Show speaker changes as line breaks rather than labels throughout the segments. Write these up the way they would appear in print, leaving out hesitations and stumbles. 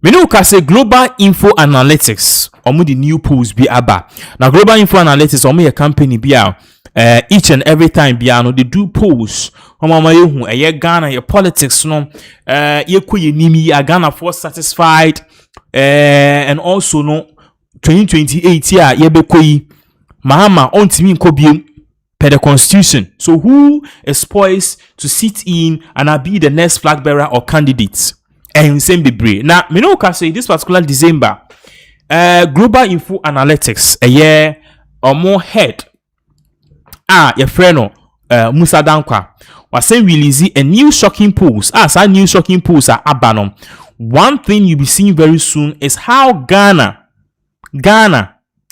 Me no ka say Global Info Analytics omo the new polls bi aba. Now Global Info Analytics omo your company bi each and every time bi no they do polls. Omo ma yehu Ghana your politics no ye ko ye nimi Ghana for satisfied and also no 2028 year ye be ko yi mahama ontimi nko biem per the constitution. So who is poised to sit in and be the next flag bearer or candidate? And same be brave. Now, me no can say this particular December, Global Info Analytics, a year or more head. Your friend Musa Dankwa was saying release a new shocking polls. Our new shocking polls are abanom. One thing you'll be seeing very soon is how Ghana,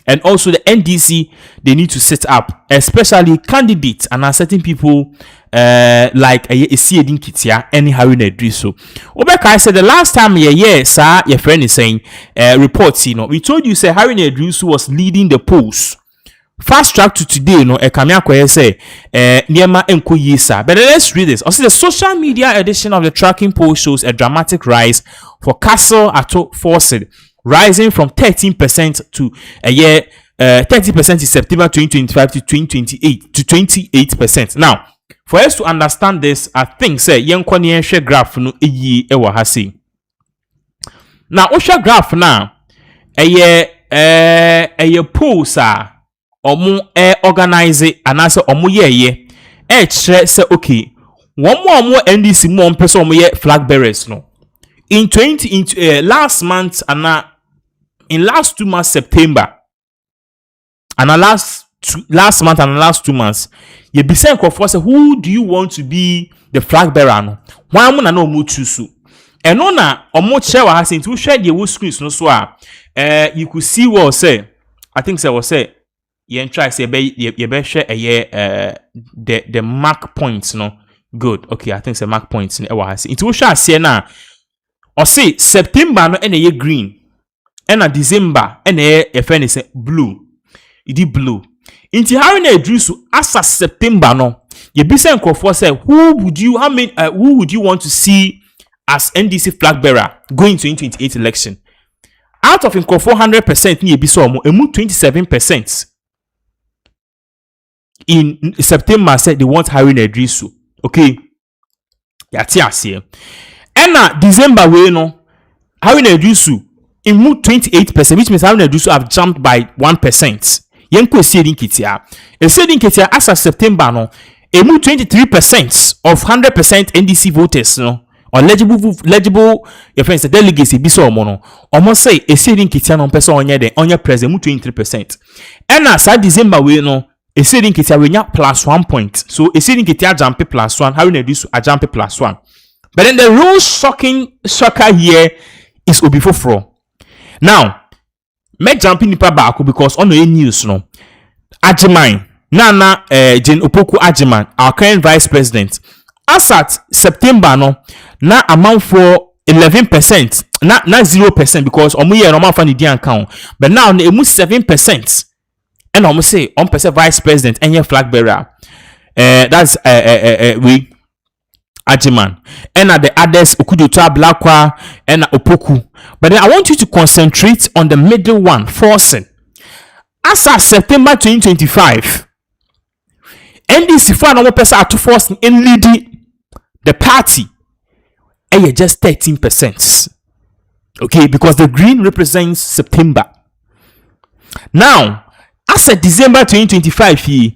and also the NDC, they need to set up, especially candidates and certain people like a Siedin Kitia, any Harry Nedriso. Obeka, I said the last time sir, your friend is saying reports, we told you say Harry Nedriso was leading the polls. Fast track to today, a Kamiako say Niema Enko Yisa. But let's read this. Also, the social media edition of the tracking poll shows a dramatic rise for Cassiel Ato Forson, rising from 13% to a year 30% in September 2025 to 2028 to 28%. Now, for us to understand this, I think say yenkoni share graph no eyi ewa hasi. Now, osha graph now a polls omu organize anase omu ye chere say okay one more NDC more person omu ye flag bearers no in last month and in last 2 months September and last month and last 2 months you be saying say who do you want to be the flag bearer no why am na no mu choose and no na omu share wa has into share the screens no so you could see what say I think say was say you try say you be share the mark points no good okay I think say mark points e wa has into share say na or say September no ene ye green ena December ene ye friend is blue it blue inti Harry na Edrusu as September no ye be say nkrofo say who would you want to see as NDC flag bearer going to 2028 election out of nkrofo 100% ni ye be so emu 27% in September said they want Harry na Edrusu okay yati ase ena December we no Harry na Edrusu in 28%, which means Harry na Edrusu have jumped by 1%. Yenko Siedin Kitia. A Siedin Kitia as of September no, a 23% of 100% NDC voters no, or legible your friends the delegates be so mono. Almost say a Siedin Kitia no person on your present 23%. And as December we no, a Siedin Kitia we plus 1 point. So a Siedin Kitia jump plus 1, Harry na Edrusu a jump plus 1. But then the real shocker here is Obifofro. Now, me jumping nipa baako because on the news no. Ajiman, Nana Jane Opoku Ajiman, our current vice president, as at September no, na amount for 11%, not 0% because omuye no man fan the account, but now na emu 7%. And almost say 1% vice president and your flag bearer. That's we Ajiman and the others Okuduta Blakwa and Opoku. But then I want you to concentrate on the middle one, Forson. As of September 2025, NDC for another person Ato Forson in leading the party and just 13%. Okay, because the green represents September. Now, as of December 2025 here,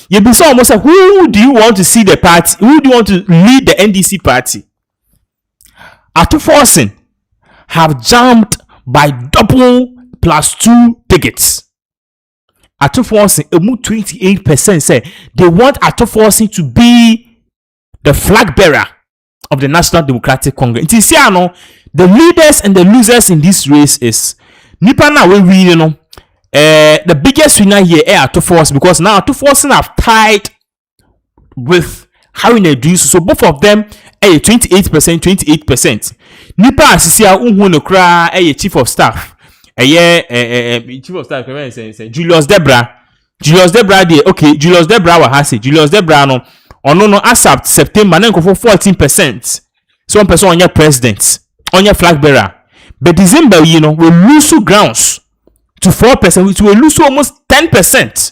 you be so almost like, who do you want to see the party? Who do you want to lead the NDC party? Ato Forson have jumped by double plus 2 tickets. Ato Forson, 28% say they want Ato Forson to be the flag bearer of the National Democratic Congress. It is here, no, the leaders and the losers in this race is Nipa na we win, you know. The biggest winner here is Ato Forson because now Ato Forson have tied with Harry na Edrusu. So both of them 28%. Nipa asisia unhu no kra chief of staff. Chief of staff say Julius Debra dey okay. Julius Debra wa hase. Julius Debra no ono accept September na for 14%. So one person on your president, on your flag bearer. But December, we lose grounds to 4%, which will lose almost 10%.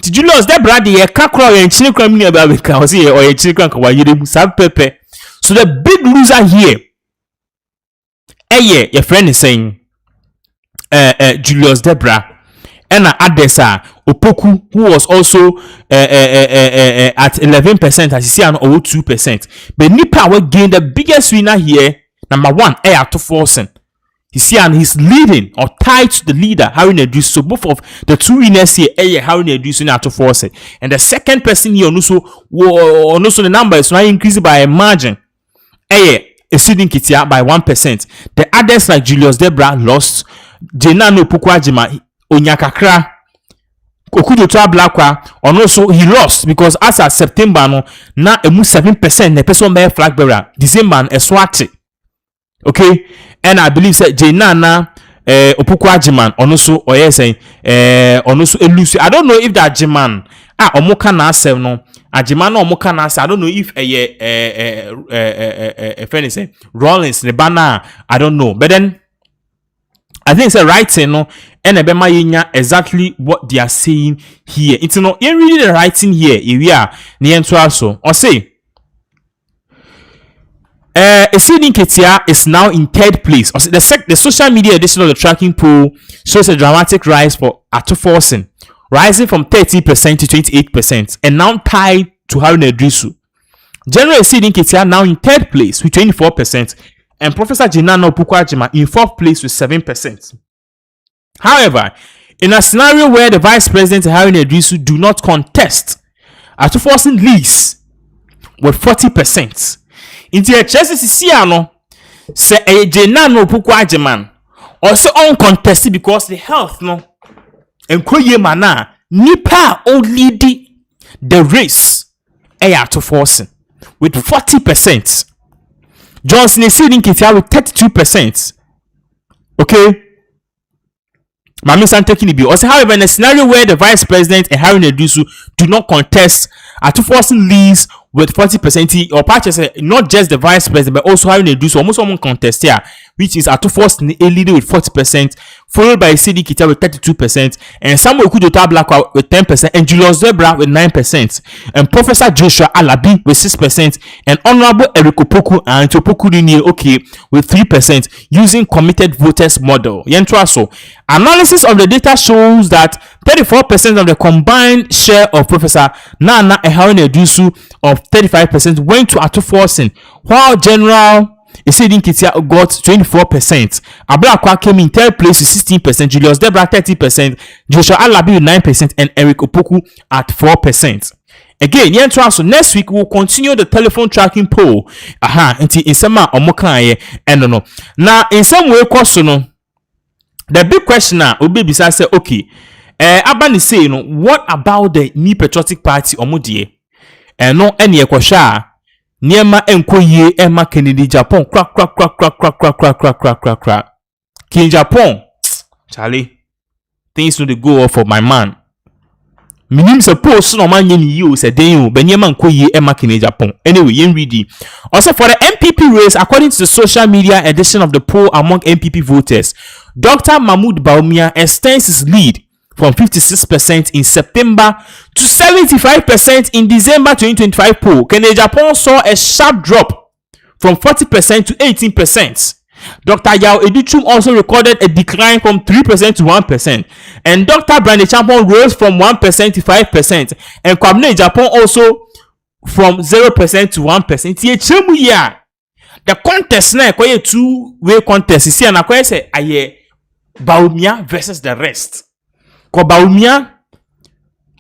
Did you lose that brand? The kakra or chininkra mini about or a chinikra pepe. So the big loser here, your friend is saying, Julius Debra. And Adesa Opoku, who was also at 11%, as you see, and 2%. But Nipa will gain the biggest winner here. Number one, Ato Forson. You see, and he's leading or tied to the leader, Harry Nedus. So both of the two winners here, Harry Nedus and Ato Forson. And the second person here, also the number is not increasing by a margin. Exceeding Kitia by 1%. The others like Julius Debra lost. Jenano Pukwajima Onyakakra Okudoto Blakwa, and also he lost because as at September no now a 7% the person by Flagbearer December and Eswati. Okay, and I believe that Jenana Opukwajiman and also saying also elusi. I don't know if that Jiman Omoka na sell no Ajimano Omoka na I don't know if a friend is saying Rollins the banner. I don't know, but then I think it's a writing, no, and a exactly what they are saying here. It's no, you read the writing here. We are near to also, or say, Exceeding Ketia is now in third place. Or say the social media edition of the tracking poll shows a dramatic rise for Ato Forson, rising from 30% to 28%, and now tied to Haruna Idrisu. General Exceeding Ketia now in third place with 24%. And Professor Jinano Pukwajima in fourth place with 7%. However, in a scenario where the Vice President and Haruna Idrisu do not contest, Ato Forson leads with 40%. Into the Chelsea Siano say a Jinano Pukwajima also uncontested because the health no and Koye Mana Nipa only the race Ato Forson with 40%. Johnson is leading Kitia with 32%. Okay. Mami San taking the bill. Also, however, in a scenario where the Vice President and Haruna Idrisu do not contest, Ato Forson leads with 40%. Or patches not just the Vice President, but also Haruna Idrisu almost one contest here, which is Ato Forson leading with 40%, followed by CD Kitia with 32%, and Samuel Kudota Blakwa with 10%, and Julius Debra with 9%, and Professor Joshua Alabi with 6%, and Honorable Eric Opoku and Topoku okay with 3% using committed voters model. So, analysis of the data shows that 34% of the combined share of Professor Nana and Haruna Idrisu of 35% went to Ato Forson, while General Exceeding Kitia got 24%. Ablakwa came in third place with 16%, Julius Debra 30%, Joshua Alabi with 9%, and Eric Opoku at 4%. Again, so next week we'll continue the telephone tracking poll. In some omoka no. Now, in some way, no, the big question now will be besides say, okay, Abani say, what about the New Patriotic Party omodie? No, any kwasha. Niema enkoye ema Kennedy Japan crack. King Japan, Charlie, things no dey go off for my man. Minim suppose no man yeni you say den but niema enkoye ema Kennedy Japan. Anyway, yen ready. Also for the MPP race, according to the social media edition of the poll among MPP voters, Dr. Mahmoud Baumia extends his lead from 56% in September to 75% in December 2025 poll. Kennedy Japan saw a sharp drop from 40% to 18%. Dr. Yao Edichum also recorded a decline from 3% to 1%. And Dr. Brandy Champon rose from 1% to 5%. And Kwabene Japan also from 0% to 1%. The contest now is a two-way contest. You see, and I say, Baumia versus the rest. Baumia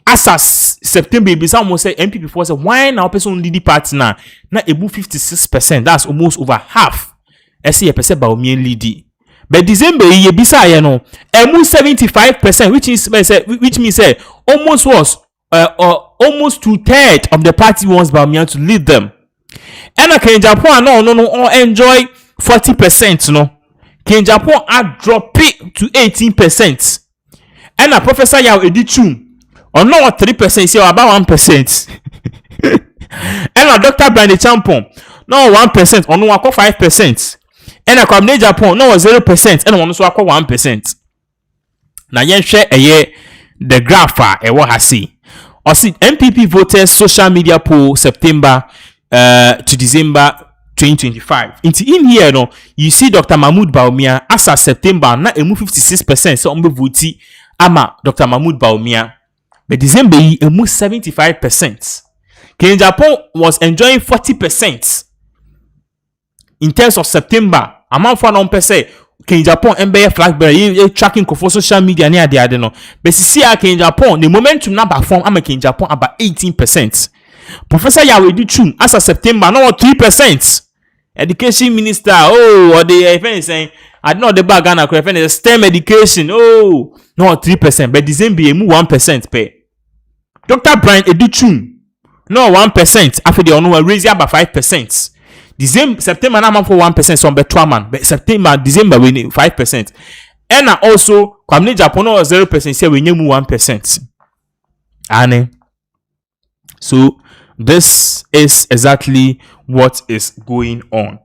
as September be some say MPP for say why now person lead the party now above 56%. That's almost over half. I see a percent Baumia lead. But December ye bisa almost 75%, which means almost was almost 2/3 of the party wants Baumia to lead them. And Ken Japan no enjoy 40%. No, Ken Japan are drop it to 18%. And a Professor Yao Edichum or no 3%, say about 1%. And a Dr. Brandy Champon no 1% or no 5%. And a Kwame Japan no 0% and one so akọ 1%. Na yen hwe the graph a ha see. Or see MPP voters social media poll September to December 2025. In here no, you see Dr. Mahmoud Bawumia as of September na emu 56% so ombe voti ama Dr. Mahmoud Bawumia. But December emu 75%. Kenya Japan was enjoying 40% in terms of September. Amount for non per se Kenya Japan MBA Flagbearer tracking for social media near the other no. But see Kenya Japan the momentum number form ama Kenya Japan about 18%. Professor Yawedi Chum as of September no 3%. Education minister or the event saying I don't know the bag Ghana event STEM education no 3%, but December emu 1% pay. Dr. Brian Educhum no 1% after the ono raise about 5%. December September na for 1% so better man, but September December we need 5%. And also Kwame Japan no 0% say we need 1%. And so this is exactly what is going on.